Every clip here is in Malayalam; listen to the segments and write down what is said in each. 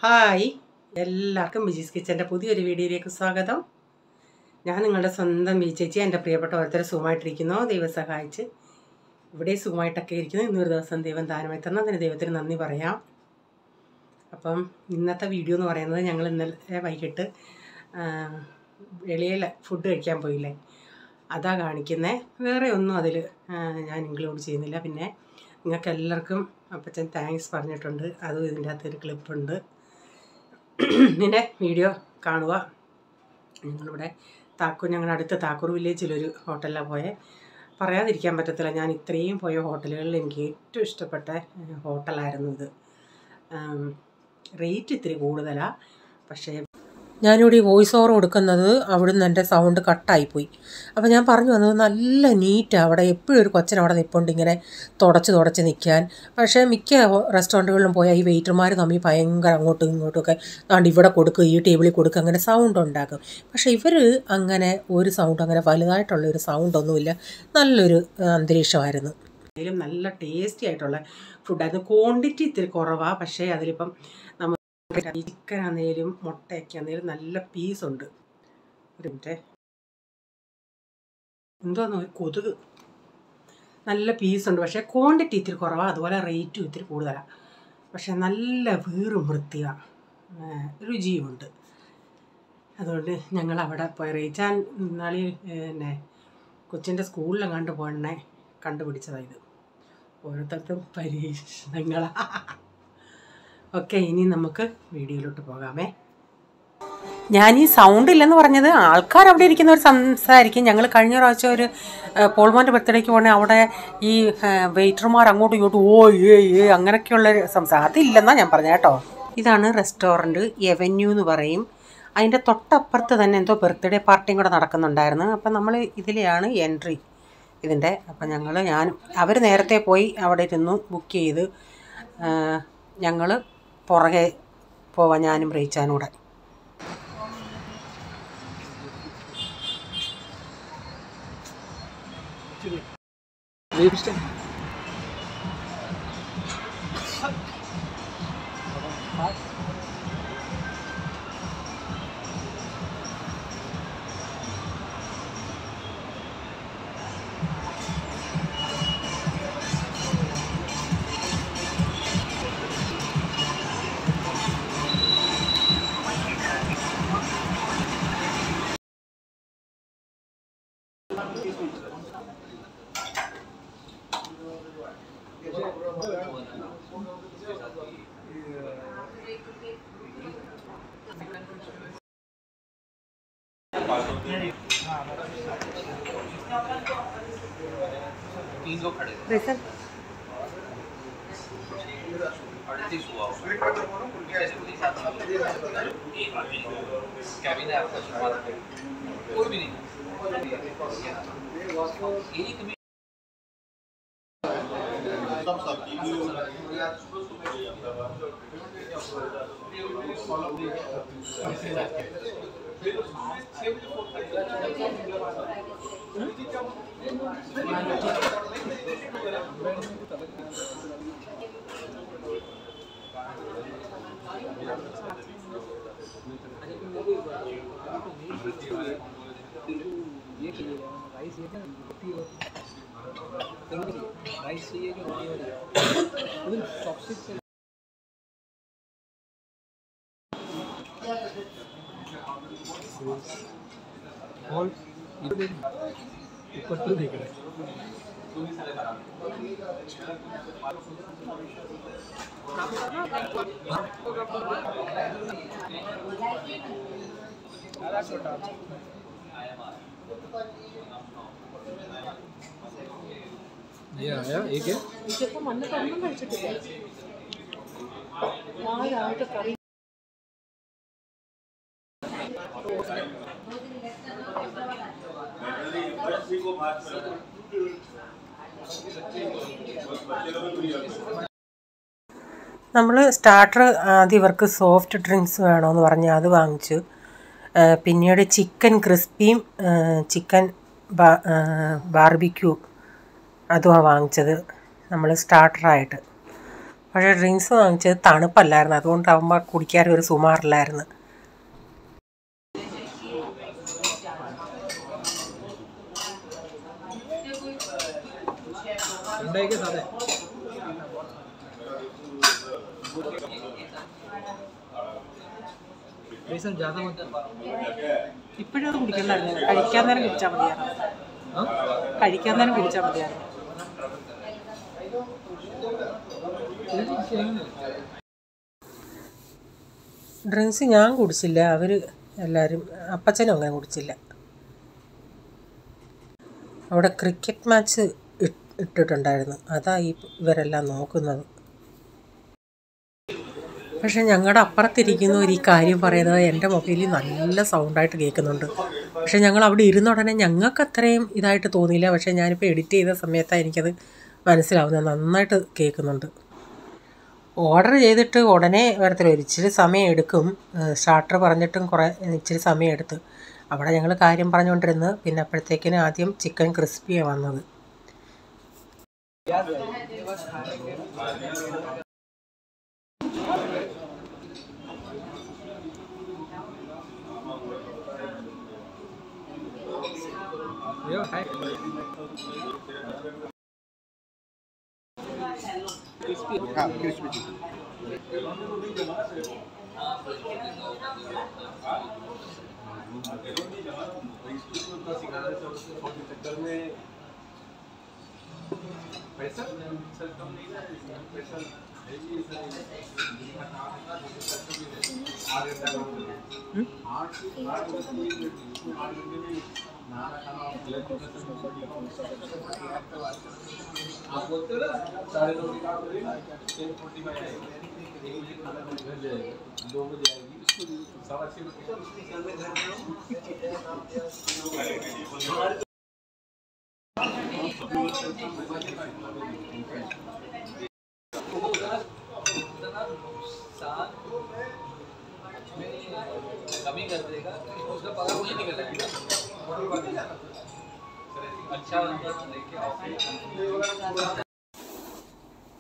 ഹായ്, എല്ലാവർക്കും ബിജീസ് കിച്ചൻ്റെ പുതിയൊരു വീഡിയോയിലേക്ക് സ്വാഗതം. ഞാൻ നിങ്ങളുടെ സ്വന്തം ബി ചേച്ചി. എൻ്റെ പ്രിയപ്പെട്ട ഓരോരുത്തർ സുഖമായിട്ടിരിക്കുന്നു. ദൈവം സഹായിച്ച് ഇവിടെ സുഖമായിട്ടൊക്കെ ഇരിക്കുന്നു. ഇന്നൊരു ദിവസം ദൈവം ദാനമായി തന്ന അതിന് ദൈവത്തിന് നന്ദി പറയാം. അപ്പം ഇന്നത്തെ വീഡിയോ എന്ന് പറയുന്നത്, ഞങ്ങൾ ഇന്നലെ വൈകിട്ട് വെളിയിൽ ഫുഡ് കഴിക്കാൻ പോയില്ലേ, അതാ കാണിക്കുന്നത്. വേറെ ഒന്നും അതിൽ ഞാൻ ഇൻക്ലൂഡ് ചെയ്യുന്നില്ല. പിന്നെ നിങ്ങൾക്ക് എല്ലാവർക്കും അപ്പച്ചൻ താങ്ക്സ് പറഞ്ഞിട്ടുണ്ട്, അതും ഇതിൻ്റെ അകത്തൊരു ക്ലിപ്പുണ്ട്. പിന്നെ വീഡിയോ കാണുക. ഞങ്ങളിവിടെ ഞങ്ങളുടെ അടുത്ത താക്കൂർ വില്ലേജിലൊരു ഹോട്ടലിലാണ് പോയത്. പറയാതിരിക്കാൻ പറ്റത്തില്ല, ഞാൻ ഇത്രയും പോയ ഹോട്ടലുകളിൽ എനിക്ക് ഏറ്റവും ഇഷ്ടപ്പെട്ട ഹോട്ടലായിരുന്നു ഇത്. റേറ്റ് ഇത്തിരി കൂടുതലാണ്, പക്ഷേ ഞാനിവിടെ ഈ വോയിസ് ഓവർ കൊടുക്കുന്നത് അവിടുന്ന് എൻ്റെ സൗണ്ട് കട്ടായിപ്പോയി. അപ്പോൾ ഞാൻ പറഞ്ഞു വന്നത്, നല്ല നീറ്റാണ് അവിടെ. എപ്പോഴും ഒരു കൊച്ചൻ അവിടെ നിൽപ്പുണ്ട് ഇങ്ങനെ തുടച്ച് നിൽക്കാൻ. പക്ഷേ മിക്ക റെസ്റ്റോറൻറ്റുകളിലും പോയാൽ ഈ വെയിറ്റർമാർ തമ്മിൽ ഭയങ്കര അങ്ങോട്ടും ഇങ്ങോട്ടുമൊക്കെ അതുകൊണ്ട് ഇവിടെ കൊടുക്കുക, ഈ ടേബിളിൽ കൊടുക്കുക, അങ്ങനെ സൗണ്ട് ഉണ്ടാക്കും. പക്ഷേ ഇവർ അങ്ങനെ ഒരു സൗണ്ട്, അങ്ങനെ വലുതായിട്ടുള്ളൊരു സൗണ്ടൊന്നുമില്ല. നല്ലൊരു അന്തരീക്ഷമായിരുന്നു. അതിലും നല്ല ടേസ്റ്റി ആയിട്ടുള്ള ഫുഡായിരുന്നു. ക്വാണ്ടിറ്റി ഇത്തിരി കുറവാണ്, പക്ഷേ അതിലിപ്പം നമ്മൾ ചിക്കൻ ആണെങ്കിലും മുട്ടയൊക്കെ ആണെങ്കിലും നല്ല പീസുണ്ട്. ഒരു മിനിറ്റ്, എന്തോന്ന് ഒരു കൊതുക്. നല്ല പീസുണ്ട്, പക്ഷേ ക്വാണ്ടിറ്റി ഇത്തിരി കുറവാണ്. അതുപോലെ റേറ്റും ഇത്തിരി കൂടുതലാണ്. പക്ഷേ നല്ല വീറും വൃത്തിയാണ്, രുചിയുമുണ്ട്. അതുകൊണ്ട് ഞങ്ങൾ അവിടെ പോയി റേച്ചാൻ നാളെ പിന്നെ കൊച്ചിൻ്റെ സ്കൂളിലെങ്ങാണ്ട് പോകണേ കണ്ടുപിടിച്ചതാണ് ഇത്. ഓരോരുത്തർക്കും പരീക്ഷണങ്ങളാണ്. ഓക്കെ, ഇനി നമുക്ക് വീഡിയോയിലോട്ട് പോകാമേ. ഞാൻ ഈ സൗണ്ട് ഇല്ലെന്ന് പറഞ്ഞത്, ആൾക്കാർ അവിടെ ഇരിക്കുന്നവർ സംസാരിക്കും. ഞങ്ങൾ കഴിഞ്ഞ പ്രാവശ്യം ഒരു പോൾമോൻ്റെ ബർത്ത്ഡേക്ക് പോകണേ, അവിടെ ഈ വെയിറ്റർമാർ അങ്ങോട്ടും ഇങ്ങോട്ടും ഓ ഏ അങ്ങനെയൊക്കെയുള്ള സംസാരം അതില്ലെന്നാണ് ഞാൻ പറഞ്ഞത് കേട്ടോ. ഇതാണ് റെസ്റ്റോറൻറ്റ്, എവന്യൂ എന്ന് പറയും. അതിൻ്റെ തൊട്ടപ്പുറത്ത് തന്നെ എന്തോ ബർത്ത്ഡേ പാർട്ടിയും കൂടെ നടക്കുന്നുണ്ടായിരുന്നു. അപ്പം നമ്മൾ ഇതിലെയാണ് എൻട്രി ഇതിൻ്റെ. അപ്പം അവർ നേരത്തെ പോയി അവിടെ ഇരുന്നു ബുക്ക് ചെയ്ത്. ഞങ്ങൾ പുറകെ പോവാം, ഞാനും റേച്ചാനും കൂടെ. നമ്മൾ സ്റ്റാർട്ടർ ആദ്യം ഇവർക്ക് സോഫ്റ്റ് ഡ്രിങ്ക്സ് വേണമെന്ന് പറഞ്ഞ് അത് വാങ്ങിച്ചു. പിന്നീട് ചിക്കൻ ക്രിസ്പിയും ചിക്കൻ ബാർബിക്യൂ അതുമാണ് വാങ്ങിച്ചത് നമ്മൾ സ്റ്റാർട്ടറായിട്ട്. പക്ഷേ ഡ്രിങ്ക്സ് വാങ്ങിച്ചത് തണുപ്പല്ലായിരുന്നു, അതുകൊണ്ടാകുമ്പോൾ കുടിക്കാനും ഒരു സുമാറില്ലായിരുന്നു. ഇപ്പോഴും അത് കുടിക്കണ്ടായിരുന്നു, കഴിക്കാൻ നേരം കുടിച്ചാൽ മതിയായിരുന്നു. ഡ്രിങ്ക്സ് ഞാൻ കുടിച്ചില്ല, അവർ എല്ലാവരും, അപ്പച്ചനും അങ്ങനെ കുടിച്ചില്ല. അവിടെ ക്രിക്കറ്റ് മാച്ച് ഇട്ടിട്ടുണ്ടായിരുന്നു, അതാണ് ഇവരെല്ലാം നോക്കുന്നത്. പക്ഷേ ഞങ്ങളുടെ അപ്പുറത്തിരിക്കുന്നവർ ഈ കാര്യം പറയുന്നത് എൻ്റെ മൊബൈലിൽ നല്ല സൗണ്ടായിട്ട് കേൾക്കുന്നുണ്ട്. പക്ഷേ ഞങ്ങൾ അവിടെ ഇരുന്ന ഉടനെ ഞങ്ങൾക്ക് അത്രയും ഇതായിട്ട് തോന്നിയില്ല. പക്ഷേ ഞാനിപ്പോൾ എഡിറ്റ് ചെയ്ത സമയത്താണ് എനിക്കത് മനസ്സിലാവുന്നത്, നന്നായിട്ട് കേൾക്കുന്നുണ്ട്. ഓർഡർ ചെയ്തിട്ട് ഉടനെ വരത്തില്ല, ഇച്ചിരി സമയം എടുക്കും. സ്റ്റാർട്ടർ പറഞ്ഞിട്ടും ഇച്ചിരി സമയം എടുത്ത്. അവിടെ ഞങ്ങൾ കാര്യം പറഞ്ഞുകൊണ്ടിരുന്ന് പിന്നെ അപ്പോഴത്തേക്കിന് ആദ്യം ചിക്കൻ ക്രിസ്പിയാണ് വന്നത്.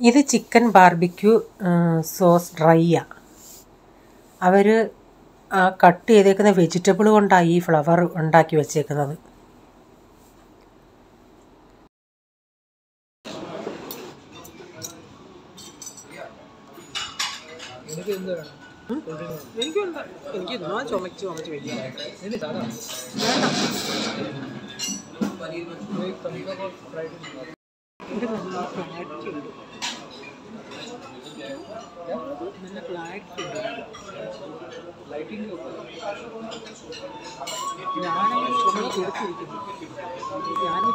ഇത് ചിക്കൻ ബാർബിക്യൂ സോസ് ഡ്രൈയാണ്. അവർ ആ കട്ട് ചെയ്തേക്കുന്ന വെജിറ്റബിൾ കൊണ്ടാണ് ഈ ഫ്ലവർ ഉണ്ടാക്കി വെച്ചേക്കുന്നത്. എനിക്ക് ചുമച്ച് വയ്ക്കാം. ഇത് നല്ല ക്ലാരിറ്റി ഉണ്ട്, നല്ല ക്ലാരിറ്റി ഉണ്ട്. ഞാനങ്ങനെ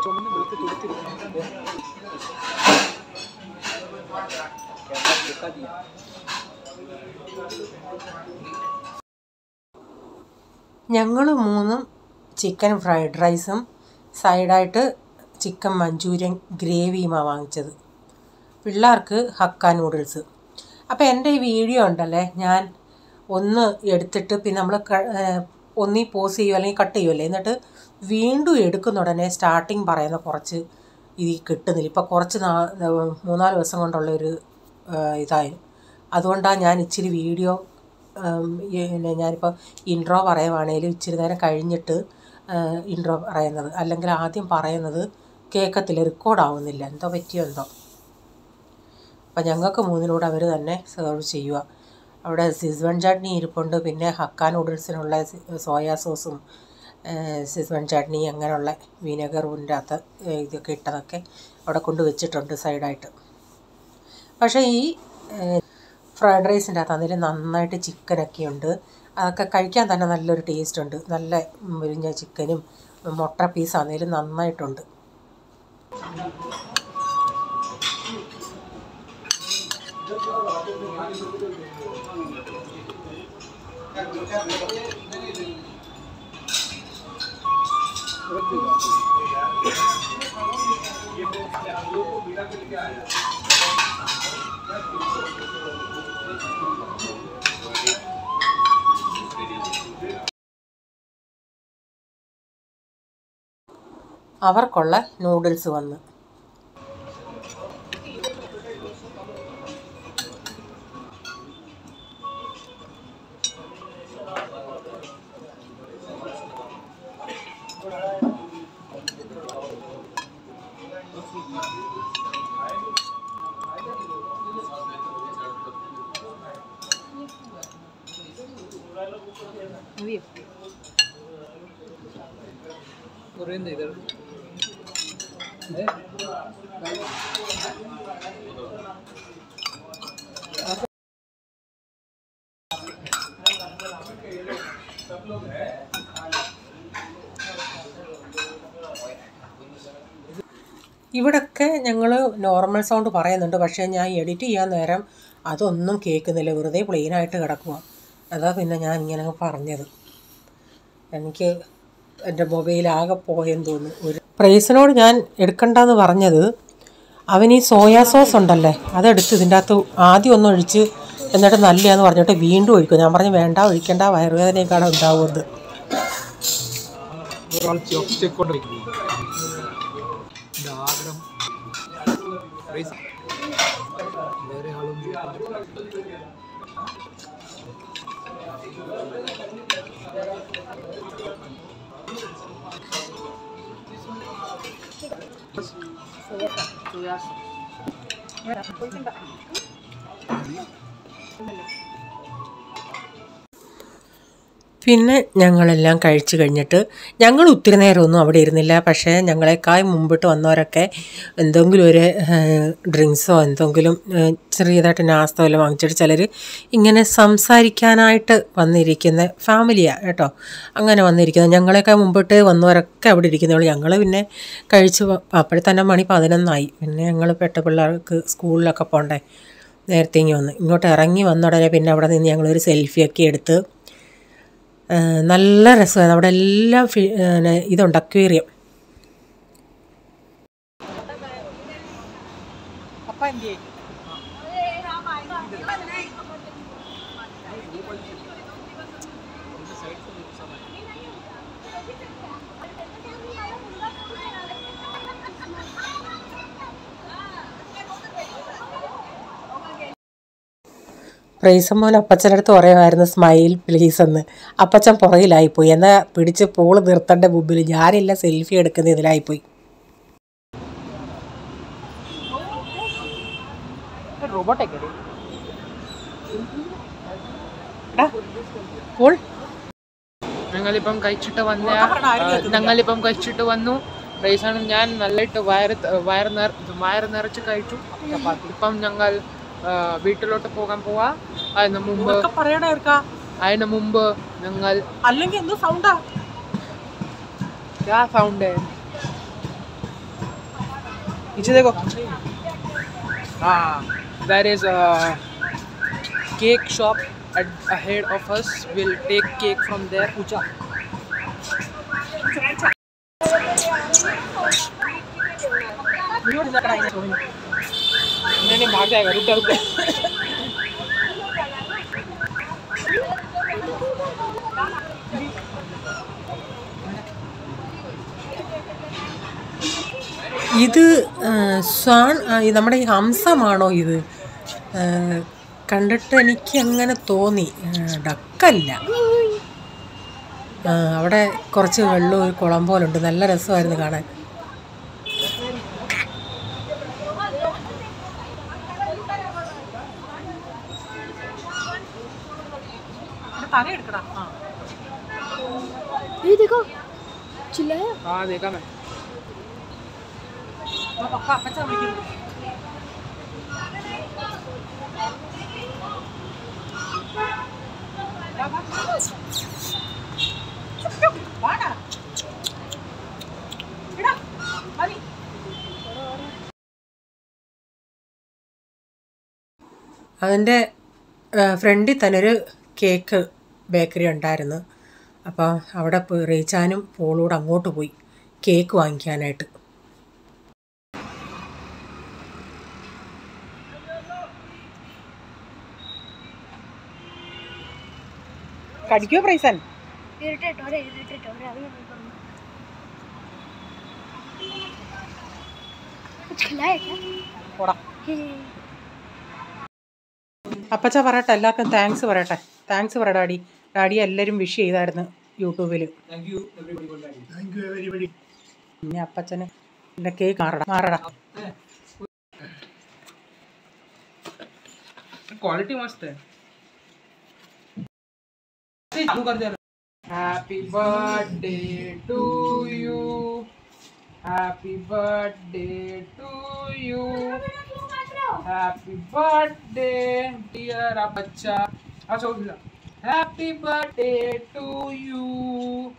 ചുമന്ന് കൊടുത്തിരിക്കുന്നു, ഞങ്ങൾ മൂന്നും ചിക്കൻ ഫ്രൈഡ് റൈസും സൈഡായിട്ട് ചിക്കൻ മഞ്ചൂരിയൻ ഗ്രേവിയുമാണ് വാങ്ങിച്ചത്. പിള്ളേർക്ക് ഹക്ക നൂഡിൽസ്. അപ്പോൾ എൻ്റെ ഈ വീഡിയോ ഉണ്ടല്ലേ, ഞാൻ ഒന്ന് എടുത്തിട്ട് പിന്നെ നമ്മൾ ഒന്നീ പോസ് ചെയ്യുമോ അല്ലെങ്കിൽ കട്ട് ചെയ്യുമല്ലേ, എന്നിട്ട് വീണ്ടും എടുക്കുന്ന ഉടനെ സ്റ്റാർട്ടിങ് പറയുന്ന കുറച്ച് ഇത് കിട്ടുന്നില്ല. ഇപ്പോൾ കുറച്ച് 3-4 ദിവസം കൊണ്ടുള്ളൊരു ഇതായി. അതുകൊണ്ടാണ് ഞാൻ ഇച്ചിരി വീഡിയോ ഞാനിപ്പോൾ ഇൻട്രോ പറയുവാണേലും ഇച്ചിരി നേരം കഴിഞ്ഞിട്ട് ഇൻട്രോ പറയുന്നത്, അല്ലെങ്കിൽ ആദ്യം പറയുന്നത് കേൾക്കത്തില്ല, റെക്കോർഡാവുന്നില്ല, എന്തോ പറ്റിയോ എന്തോ. അപ്പം ഞങ്ങൾക്ക് മൂന്നിലൂടെ അവർ തന്നെ സെർവ് ചെയ്യുക. അവിടെ സിസ്വൺ ചട്നി ഇരിപ്പുണ്ട്, പിന്നെ ഹക്ക നൂഡിൽസിനുള്ള സോയാ സോസും സിസ്വൺ ചട്നി അങ്ങനെയുള്ള വിനെഗറിൻ്റെ അകത്ത് ഇതൊക്കെ ഇട്ടതൊക്കെ അവിടെ കൊണ്ട് വെച്ചിട്ടുണ്ട് സൈഡായിട്ട്. പക്ഷേ ഈ ഫ്രൈഡ് റൈസിൻ്റെ അകത്ത് അതിൽ നന്നായിട്ട് ചിക്കനൊക്കെ ഉണ്ട്. അതൊക്കെ കഴിക്കാൻ തന്നെ നല്ലൊരു ടേസ്റ്റ് ഉണ്ട്. നല്ല മുരിഞ്ഞ ചിക്കനും മുട്ട പീസാണെങ്കിലും നന്നായിട്ടുണ്ട്. അവർക്കുള്ള നൂഡിൽസ് വന്ന് ഇവിടൊക്കെ ഞങ്ങൾ നോർമൽ സൗണ്ട് പറയുന്നുണ്ട്, പക്ഷേ ഞാൻ എഡിറ്റ് ചെയ്യാൻ നേരം അതൊന്നും കേൾക്കുന്നില്ല, വെറുതെ പ്ലെയിനായിട്ട് കിടക്കുക. അതാ പിന്നെ ഞാൻ ഇങ്ങനെ പറഞ്ഞത്. എനിക്ക് എൻ്റെ മൊബൈലാകെ പോയെന്ന് തോന്നുന്നു. ഒരു പ്രൈസിനോട് ഞാൻ എടുക്കണ്ടെന്ന് പറഞ്ഞത്, അവൻ ഈ സോയാ സോസ് ഉണ്ടല്ലേ അതെടുത്ത് ഇതിൻ്റെ അകത്ത് ആദ്യം ഒന്ന് ഒഴിച്ച് എന്നിട്ട് നല്ലതാന്ന് പറഞ്ഞിട്ട് വീണ്ടും ഒഴിക്കും. ഞാൻ പറഞ്ഞു വേണ്ട, ഒഴിക്കേണ്ട, വയറുവേദനയൊക്കെയാണ് ഉണ്ടാവുന്നത്. പിന്നെ ഞങ്ങളെല്ലാം കഴിച്ച് കഴിഞ്ഞിട്ട് ഞങ്ങൾ ഒത്തിരി നേരമൊന്നും അവിടെ ഇരുന്നില്ല. പക്ഷേ ഞങ്ങളെക്കാൾ മുമ്പിട്ട് വന്നവരൊക്കെ എന്തെങ്കിലും ഒരു ഡ്രിങ്ക്സോ എന്തെങ്കിലും ചെറിയതായിട്ട് നാസ്തോ എല്ലാം വാങ്ങിച്ചിട്ട് ചിലർ ഇങ്ങനെ സംസാരിക്കാനായിട്ട് വന്നിരിക്കുന്ന ഫാമിലിയാണ് കേട്ടോ. അങ്ങനെ വന്നിരിക്കുന്നത് ഞങ്ങളെക്കാൾ മുമ്പിട്ട് വന്നവരൊക്കെ അവിടെ ഇരിക്കുന്നതുകൊണ്ട് ഞങ്ങൾ പിന്നെ കഴിച്ച് അപ്പോഴത്തന്നെ മണി 11 പിന്നെ ഞങ്ങൾ പെട്ട പിള്ളേർക്ക് സ്കൂളിലൊക്കെ പോകണ്ടേ, നേരത്തെ ഇങ്ങോട്ട് ഇറങ്ങി വന്ന ഉടനെ പിന്നെ അവിടെ നിന്ന് ഞങ്ങളൊരു സെൽഫിയൊക്കെ എടുത്ത് നല്ല രസമായിരുന്നു. അവിടെ എല്ലാം ഇതുണ്ട്, അക്വേറിയം. പ്രൈസം മോൻ അപ്പച്ചൻ്റെ അടുത്ത് പറയുമായിരുന്നു സ്മൈൽ പ്ലീസ് എന്ന്. അപ്പച്ചൻ പുറകിലായിപ്പോയി, എന്നാൽ പിടിച്ച് പൂള് നിർത്തേണ്ട മുമ്പിൽ ഞാനില്ല സെൽഫി എടുക്കുന്ന ഇതിലായിപ്പോയി. ഞങ്ങളിപ്പം കഴിച്ചിട്ട് വന്നു. പ്രൈസാണ് ഞാൻ നല്ലതായിട്ട് വയറ് നിറച്ച് കഴിച്ചു. ഇപ്പം ഞങ്ങൾ വീട്ടിലോട്ട് പോകാൻ പോവാ. അതിന് മുമ്പ് ഞങ്ങൾ അല്ലെങ്കിൽ എന്ത് സൗണ്ടാ സൗണ്ട് देखो there is a cake shop ahead of us. We'll take cake from there. नहीं भाग जाएगा, रुक ഇത് നമ്മുടെ ഈ ഹംസമാണോ ഇത്? കണ്ടിട്ട് എനിക്ക് അങ്ങനെ തോന്നി. ഡക്കല്ല. അവിടെ കുറച്ച് വെള്ളം ഒരു കുളം പോലുണ്ട്, നല്ല രസമായിരുന്നു കാണാൻ. देखा मैं. അതിൻ്റെ ഫ്രണ്ടിൽ തന്നെ ഒരു കേക്ക് ബേക്കറി ഉണ്ടായിരുന്നു. അപ്പോൾ അവിടെ പോയി റീച്ചാനും പോളൂടെ അങ്ങോട്ട് പോയി കേക്ക് വാങ്ങിക്കാനായിട്ട്. കടിക്കോ പ്രൈസൻ? അപ്പച്ച പറയട്ടെ, എല്ലാവർക്കും താങ്ക്സ് പറയട്ടെ. താങ്ക്സ് പറ ഡാഡി. ഡാഡി എല്ലാവരും വിഷ് ചെയ്തായിരുന്നു യൂട്യൂബിൽ. പിന്നെ അപ്പച്ചന് എൻ്റെ കേക്ക് മാറടാ. क्वालिटी मस्त है. चालू कर दे. Happy birthday to you. Happy birthday to you. Happy birthday, dear Abacha. Happy birthday to you.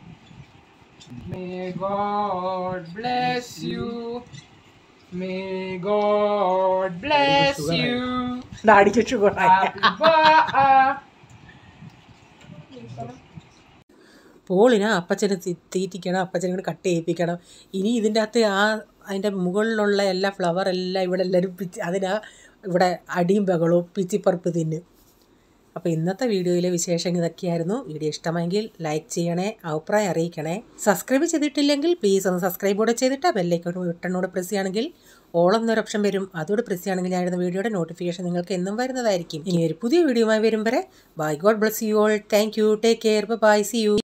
May God bless you. May God bless you. ഡാഡിക്ക് ഷുഗർ. Happy birthday. പോളിനെ അപ്പച്ചന് തീറ്റിക്കണം, അപ്പച്ചനെ കൂടെ കട്ട് ചെയ്യിപ്പിക്കണം. ഇനി ഇതിൻ്റെ അകത്ത് അതിൻ്റെ മുകളിലുള്ള എല്ലാ ഫ്ലവർ എല്ലാം ഇവിടെ എല്ലാവരും ഇവിടെ അടിയും ബഹളവും പിച്ചിപ്പറപ്പ് തിന്നും. അപ്പോൾ ഇന്നത്തെ വീഡിയോയിലെ വിശേഷം ഇതൊക്കെയായിരുന്നു. വീഡിയോ ഇഷ്ടമെങ്കിൽ ലൈക്ക് ചെയ്യണേ, അഭിപ്രായം അറിയിക്കണേ. സബ്സ്ക്രൈബ് ചെയ്തിട്ടില്ലെങ്കിൽ പ്ലീസ് ഒന്ന് സബ്സ്ക്രൈബ് കൂടെ ചെയ്തിട്ട് ബെല്ലൈക്കോട്ട് ബട്ടണോട് പ്രസ് ചെയ്യുകയാണെങ്കിൽ ഓൾ എന്നൊരു ഓപ്ഷൻ വരും. അതോട് പ്രസ് ചെയ്യുകയാണെങ്കിൽ ഞാനിടുന്ന വീഡിയോയുടെ നോട്ടിഫിക്കേഷൻ നിങ്ങൾക്ക് എന്നും വരുന്നതായിരിക്കും. ഇനി ഒരു പുതിയ വീഡിയോയുമായി വരും വരെ bye. God bless you all. Thank you. Take care. Bye. See U.